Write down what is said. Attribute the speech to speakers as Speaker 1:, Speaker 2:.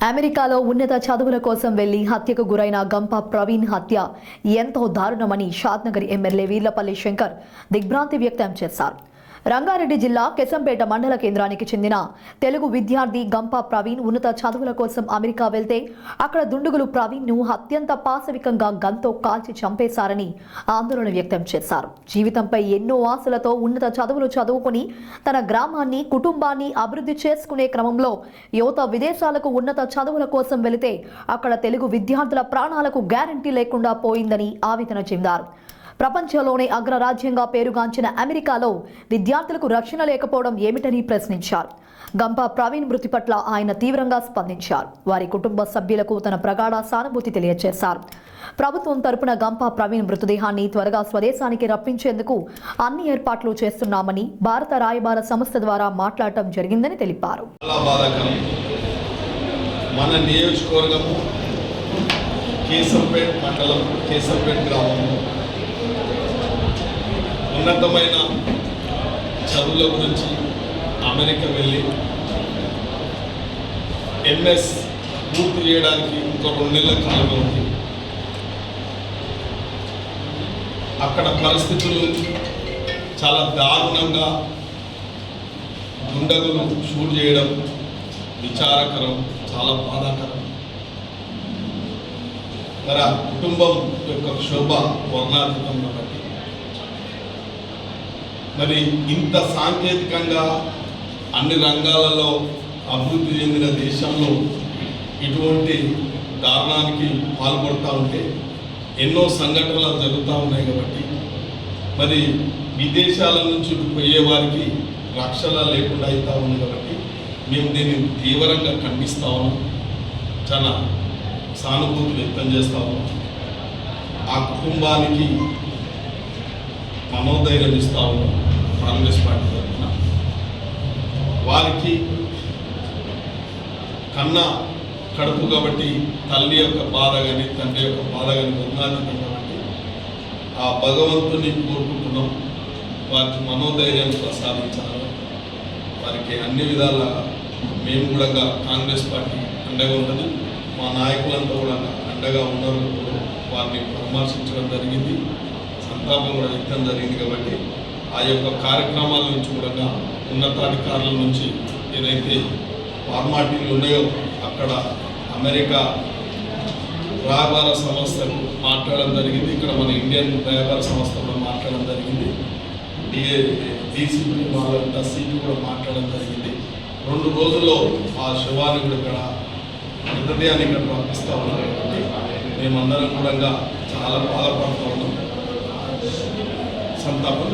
Speaker 1: అమెరికాలో ఉన్నత చదువుల కోసం వెళ్లి హత్యకు గురైన గంప ప్రవీణ్ హత్య ఎంతో దారుణమని షాద్నగర్ ఎమ్మెల్యే వీర్లపల్లి శంకర్ దిగ్భ్రాంతి వ్యక్తం చేశారు. రంగారెడ్డి జిల్లా కెశంపేట మండల కేంద్రానికి చెందిన తెలుగు విద్యార్థి గంప ప్రవీణ్ ఉన్నత చదువుల కోసం అమెరికా వెళ్తే అక్కడ దుండగులు ప్రవీణ్ను అత్యంత పాశవికంగా గన్తో కాల్చి చంపేశారని ఆందోళన వ్యక్తం చేశారు. జీవితంపై ఎన్నో ఆశలతో ఉన్నత చదువులు చదువుకుని తన గ్రామాన్ని, కుటుంబాన్ని అభివృద్ధి చేసుకునే క్రమంలో యువత విదేశాలకు ఉన్నత చదువుల కోసం వెళితే అక్కడ తెలుగు విద్యార్థుల ప్రాణాలకు గ్యారంటీ లేకుండా పోయిందని ఆవేదన చెందారు. ప్రపంచంలోనే అగ్రరాజ్యంగా పేరుగాంచిన అమెరికాలో విద్యార్థులకు రక్షణ లేకపోవడం ఏమిటని ప్రశ్నించారు. గంప ప్రవీణ్ మృతి పట్ల ఆయన తీవ్రంగా స్పందించారు. వారి కుటుంబ సభ్యులకు తన ప్రగాఢ సానుభూతి తెలియజేశారు. ప్రభుత్వం తరపున గంప ప్రవీణ్ మృతదేహాన్ని త్వరగా స్వదేశానికి రప్పించేందుకు అన్ని ఏర్పాట్లు చేస్తున్నామని భారత రాయబార సంస్థ ద్వారా మాట్లాడటం జరిగిందని తెలిపారు.
Speaker 2: మన నియోజకవర్గము కేశంపేట మండలం కేశంపేట గ్రామంలో ఉన్నతమైన చదువుల గురించి అమెరికా వెళ్ళి ఎంఎస్ పూర్తి చేయడానికి ఇంకో 2 నెలల కాలం ఉంది. అక్కడ పరిస్థితులు చాలా దారుణంగా దుండగులు షూట్ చేయడం విచారకరం, చాలా బాధాకరం. మరి ఆ కుటుంబం యొక్క శోభ వర్ణాతీతం కాబట్టి మరి ఇంత సాంకేతికంగా అన్ని రంగాలలో అభివృద్ధి చెందిన దేశంలో ఇటువంటి దారుణానికి పాల్పడుతూ ఉంటే ఎన్నో సంఘటనలు జరుగుతూ ఉన్నాయి. కాబట్టి మరి విదేశాల నుంచి పోయే వారికి రక్షణ లేకుండా అవుతూ ఉంది. కాబట్టి మేము దీన్ని తీవ్రంగా ఖండిస్తూ ఉన్నాం, చాలా సానుభూతి వ్యక్తం చేస్తూ ఉన్నాం. ఆ కుటుంబానికి మనోధైర్యం ఇస్తూ ఉన్నాం. కాంగ్రెస్ పార్టీ తరఫున వారికి కన్నా కడుపు కాబట్టి తల్లి యొక్క బాధ కానీ తండ్రి యొక్క బాధ కానీ ఉన్నది కాబట్టి ఆ భగవంతుని కోరుకుంటున్నాం. వారికి మనోధైర్యాన్ని ప్రసాదించాలి. వారికి అన్ని విధాల మేము కూడా కాంగ్రెస్ పార్టీ అండగా ఉంటుంది. మా నాయకులంతా కూడా అండగా ఉన్నారు. వారిని పరామర్శించడం జరిగింది, సంతాపం కూడా వ్యక్తం జరిగింది. కాబట్టి ఆ యొక్క కార్యక్రమాల నుంచి కూడా ఉన్నతాధికారుల నుంచి ఏదైతే ఫార్మాలిటీలు ఉన్నాయో అక్కడ అమెరికా రాయబార సంస్థకు మాట్లాడడం జరిగింది. ఇక్కడ మన ఇండియన్ రాయబార సంస్థ కూడా మాట్లాడడం జరిగింది. డీసీపీ వాళ్ళంతా సీపీ కూడా మాట్లాడడం జరిగింది. 2 రోజుల్లో ఆ శవాన్ని కూడా ఇక్కడ మృతదేహాన్ని ఇక్కడ పంపిస్తూ ఉన్నారు. కాబట్టి మేమందరం కూడా చాలా బాధపడుతూ ఉన్నాం, సంతాపం.